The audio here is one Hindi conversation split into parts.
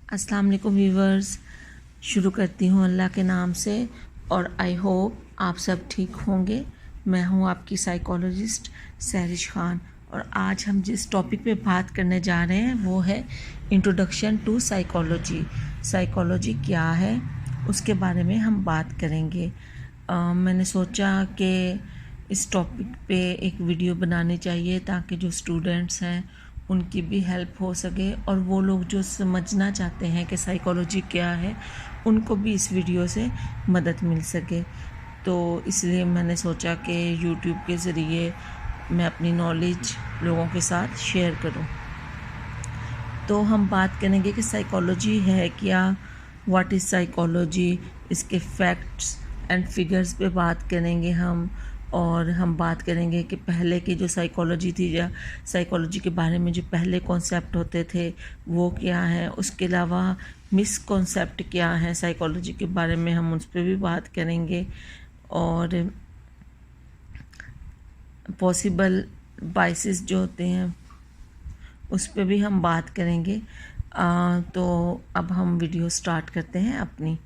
अस्सलाम वालेकुम व्यूवर्स। शुरू करती हूँ अल्लाह के नाम से और आई होप आप सब ठीक होंगे। मैं हूँ आपकी साइकोलॉजिस्ट सहरिश खान और आज हम जिस टॉपिक पे बात करने जा रहे हैं वो है इंट्रोडक्शन टू साइकोलॉजी। साइकोलॉजी क्या है उसके बारे में हम बात करेंगे। मैंने सोचा कि इस टॉपिक पे एक वीडियो बनानी चाहिए ताकि जो स्टूडेंट्स हैं उनकी भी हेल्प हो सके और वो लोग जो समझना चाहते हैं कि साइकोलॉजी क्या है उनको भी इस वीडियो से मदद मिल सके। तो इसलिए मैंने सोचा कि यूट्यूब के ज़रिए मैं अपनी नॉलेज लोगों के साथ शेयर करूं। तो हम बात करेंगे कि साइकोलॉजी है क्या, व्हाट इज़ साइकोलॉजी, इसके फैक्ट्स एंड फिगर्स पे बात करेंगे हम। और हम बात करेंगे कि पहले की जो साइकोलॉजी थी या साइकोलॉजी के बारे में जो पहले कॉन्सेप्ट होते थे वो क्या है, उसके अलावा मिसकॉन्सेप्ट क्या है साइकोलॉजी के बारे में, हम उस पर भी बात करेंगे। और पॉसिबल बाइसेस जो होते हैं उस पर भी हम बात करेंगे। तो अब हम वीडियो स्टार्ट करते हैं अपनी।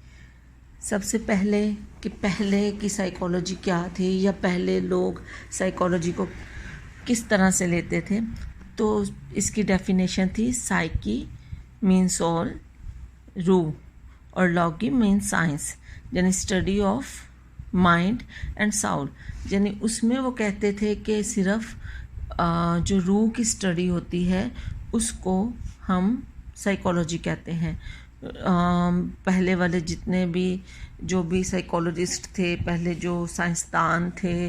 सबसे पहले कि पहले की साइकोलॉजी क्या थी या पहले लोग साइकोलॉजी को किस तरह से लेते थे, तो इसकी डेफिनेशन थी साइकी मीन्स ऑल, रू और लॉगी मीन्स साइंस, यानी study of mind and Saul. यानी उसमें वो कहते थे कि सिर्फ जो रूह की स्टडी होती है उसको हम साइकोलॉजी कहते हैं। पहले वाले जितने भी जो भी साइकोलॉजिस्ट थे, पहले जो साइंसदान थे,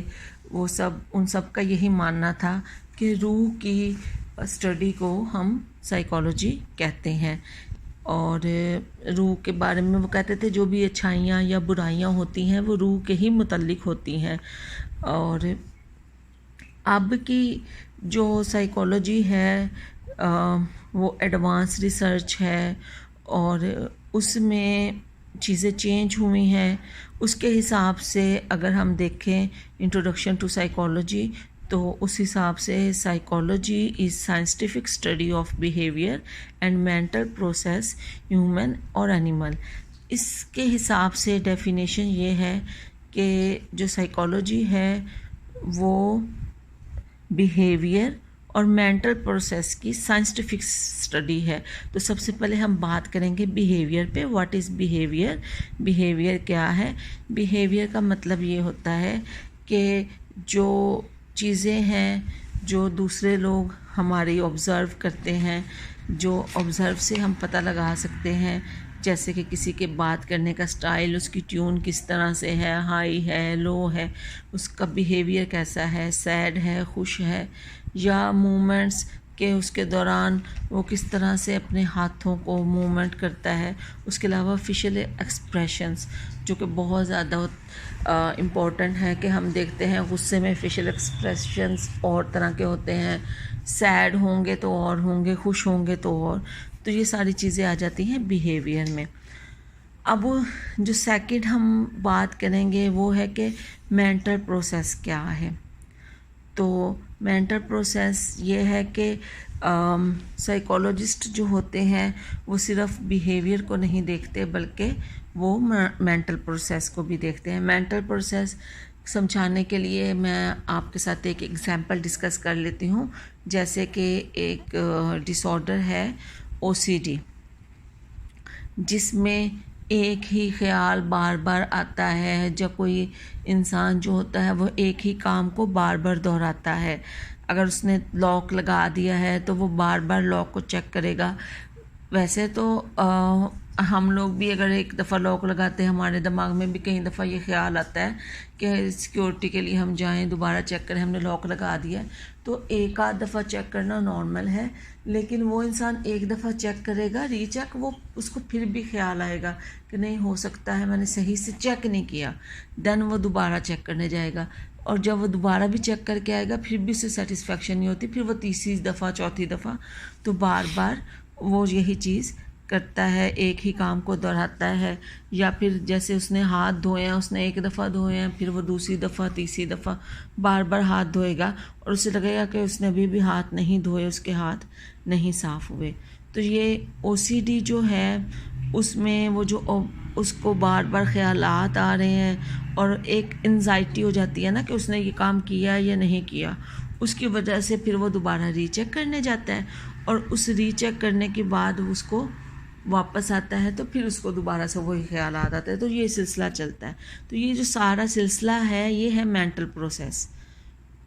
वो सब उन सब का यही मानना था कि रूह की स्टडी को हम साइकोलॉजी कहते हैं। और रूह के बारे में वो कहते थे जो भी अच्छाइयाँ या बुराइयाँ होती हैं वो रूह के ही मुतल्लिक होती हैं। और अब की जो साइकोलॉजी है वो एडवांस रिसर्च है और उसमें चीज़ें चेंज हुई हैं। उसके हिसाब से अगर हम देखें इंट्रोडक्शन टू साइकोलॉजी तो उस हिसाब से psychology is scientific study of behaviour and mental process human और एनिमल। इसके हिसाब से डेफिनेशन ये है कि जो साइकोलॉजी है वो बिहेवियर और मेंटल प्रोसेस की साइंटिफिक स्टडी है। तो सबसे पहले हम बात करेंगे बिहेवियर पे। What is behaviour? बिहेवियर क्या है? बिहेवियर का मतलब ये होता है कि जो चीज़ें हैं जो दूसरे लोग हमारी ऑब्ज़र्व करते हैं, जो ऑब्ज़र्व से हम पता लगा सकते हैं, जैसे कि किसी के बात करने का स्टाइल, उसकी ट्यून किस तरह से है, हाई है, लो है, उसका बिहेवियर कैसा है, सैड है, खुश है, या मूवमेंट्स के उसके दौरान वो किस तरह से अपने हाथों को मूवमेंट करता है। उसके अलावा फेशियल एक्सप्रेशंस जो कि बहुत ज़्यादा इम्पॉर्टेंट है कि हम देखते हैं गुस्से में फेशियल एक्सप्रेशंस और तरह के होते हैं, सैड होंगे तो और होंगे, खुश होंगे तो और। तो ये सारी चीज़ें आ जाती हैं बिहेवियर में। अब जो सेकंड हम बात करेंगे वो है कि मेंटल प्रोसेस क्या है। तो मेंटल प्रोसेस ये है कि साइकोलॉजिस्ट जो होते हैं वो सिर्फ बिहेवियर को नहीं देखते बल्कि वो मेंटल प्रोसेस को भी देखते हैं। मेंटल प्रोसेस समझाने के लिए मैं आपके साथ एक एग्जांपल डिस्कस कर लेती हूँ। जैसे कि एक डिसऑर्डर है OCD, जिसमें एक ही ख्याल बार बार आता है। जब कोई इंसान जो होता है वो एक ही काम को बार बार दोहराता है। अगर उसने लॉक लगा दिया है तो वो बार बार लॉक को चेक करेगा। वैसे तो हम लोग भी अगर एक दफ़ा लॉक लगाते हैं हमारे दिमाग में भी कई दफ़ा ये ख्याल आता है कि सिक्योरिटी के लिए हम जाएं, दोबारा चेक करें, हमने लॉक लगा दिया है। तो एक आध दफ़ा चेक करना नॉर्मल है, लेकिन वो इंसान एक दफ़ा चेक करेगा रीचेक, वो उसको फिर भी ख्याल आएगा कि नहीं हो सकता है मैंने सही से चेक नहीं किया, देन वो दोबारा चेक करने जाएगा। और जब वो दोबारा भी चेक करके आएगा फिर भी उससे सेटिस्फेक्शन नहीं होती, फिर वो तीसरी दफ़ा चौथी दफ़ा तो बार बार वो यही चीज़ करता है, एक ही काम को दोहराता है। या फिर जैसे उसने हाथ धोए हैं, उसने एक दफ़ा धोए हैं, फिर वो दूसरी दफ़ा तीसरी दफ़ा बार बार हाथ धोएगा और उसे लगेगा कि उसने अभी भी हाथ नहीं धोए, उसके हाथ नहीं साफ़ हुए। तो ये OCD जो है उसमें वो जो उसको बार बार ख़यालात आ रहे हैं और एक एंजाइटी हो जाती है ना कि उसने ये काम किया या नहीं किया, उसकी वजह से फिर वो दोबारा रीचेक करने जाता है और उस रीचेक करने के बाद उसको वापस आता है तो फिर उसको दोबारा से वही ख्याल आता है, तो ये सिलसिला चलता है। तो ये जो सारा सिलसिला है ये है मेंटल प्रोसेस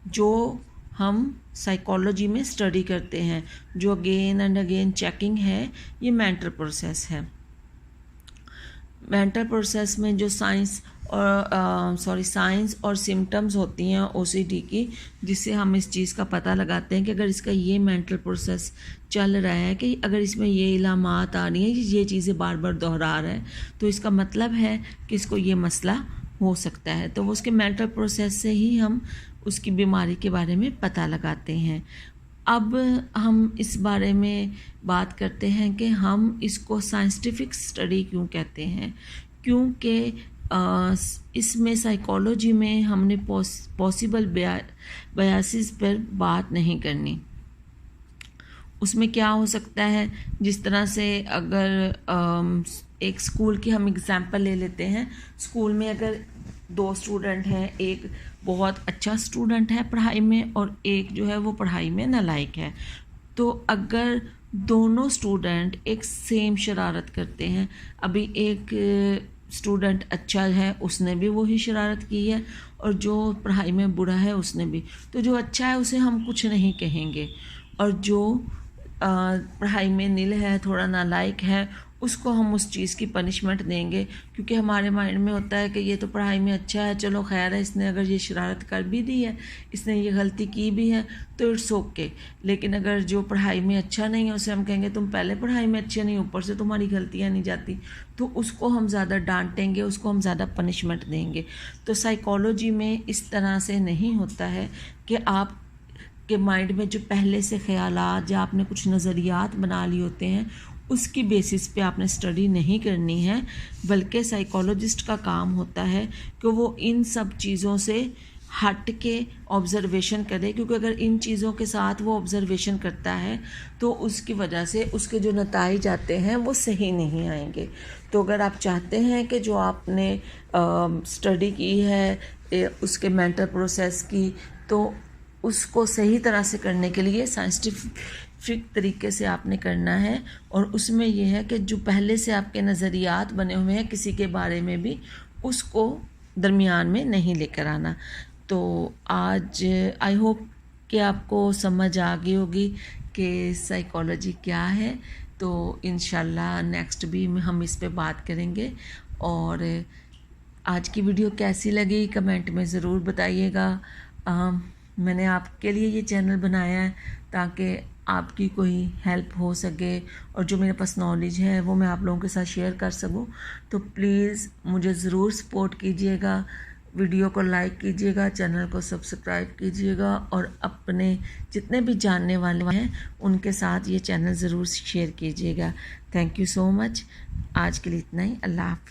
जो हम साइकोलॉजी में स्टडी करते हैं, जो अगेन एंड अगेन चेकिंग है, ये मेंटल प्रोसेस है। मेंटल प्रोसेस में जो साइंस और सिम्टम्स होती हैं OCD की, जिससे हम इस चीज़ का पता लगाते हैं कि अगर इसका ये मेंटल प्रोसेस चल रहा है कि अगर इसमें ये इलामात आ रही हैं, ये चीज़ें बार बार दोहरा रहा है, तो इसका मतलब है कि इसको ये मसला हो सकता है। तो वो उसके मेंटल प्रोसेस से ही हम उसकी बीमारी के बारे में पता लगाते हैं। अब हम इस बारे में बात करते हैं कि हम इसको साइंटिफिक स्टडी क्यों कहते हैं, क्योंकि इसमें साइकोलॉजी में हमने पॉसिबल बायसेस पर बात नहीं करनी। उसमें क्या हो सकता है, जिस तरह से अगर एक स्कूल की हम एग्ज़ाम्पल ले लेते हैं। स्कूल में अगर 2 स्टूडेंट हैं, एक बहुत अच्छा स्टूडेंट है पढ़ाई में और एक जो है वो पढ़ाई में नालायक है, तो अगर दोनों स्टूडेंट एक सेम शरारत करते हैं, अभी एक स्टूडेंट अच्छा है उसने भी वही शरारत की है और जो पढ़ाई में बुरा है उसने भी, तो जो अच्छा है उसे हम कुछ नहीं कहेंगे और जो पढ़ाई में नील है, थोड़ा नालायक है, उसको हम उस चीज़ की पनिशमेंट देंगे, क्योंकि हमारे माइंड में होता है कि ये तो पढ़ाई में अच्छा है, चलो खैर है, इसने अगर ये शरारत कर भी दी है, इसने ये गलती की भी है तो इट्स ओके। लेकिन अगर जो पढ़ाई में अच्छा नहीं है उसे हम कहेंगे तुम पहले पढ़ाई में अच्छे नहीं, ऊपर से तुम्हारी गलतियाँ नहीं जाती, तो उसको हम ज़्यादा डांटेंगे, उसको हम ज़्यादा पनिशमेंट देंगे। तो साइकोलॉजी में इस तरह से नहीं होता है कि आप के माइंड में जो पहले से ख़यालात या आपने कुछ नज़रियात बना लिए होते हैं उसकी बेसिस पे आपने स्टडी नहीं करनी है, बल्कि साइकोलॉजिस्ट का काम होता है कि वो इन सब चीज़ों से हट के ऑब्ज़र्वेशन करे, क्योंकि अगर इन चीज़ों के साथ वो ऑब्ज़र्वेशन करता है तो उसकी वजह से उसके जो नताइज आते हैं वो सही नहीं आएंगे। तो अगर आप चाहते हैं कि जो आपने स्टडी की है उसके मेंटल प्रोसेस की, तो उसको सही तरह से करने के लिए साइंटिफिक तरीके से आपने करना है। और उसमें यह है कि जो पहले से आपके नज़रियात बने हुए हैं किसी के बारे में भी, उसको दरमियान में नहीं लेकर आना। तो आज आई होप कि आपको समझ आ गई होगी कि साइकोलॉजी क्या है। तो इंशाल्लाह नेक्स्ट भी हम इस पे बात करेंगे। और आज की वीडियो कैसी लगी कमेंट में ज़रूर बताइएगा। मैंने आपके लिए ये चैनल बनाया है ताकि आपकी कोई हेल्प हो सके और जो मेरे पास नॉलेज है वो मैं आप लोगों के साथ शेयर कर सकूं। तो प्लीज़ मुझे ज़रूर सपोर्ट कीजिएगा, वीडियो को लाइक कीजिएगा, चैनल को सब्सक्राइब कीजिएगा और अपने जितने भी जानने वाले हैं उनके साथ ये चैनल ज़रूर शेयर कीजिएगा। Thank you so much. आज के लिए इतना ही। अल्लाह हाफ़िज़।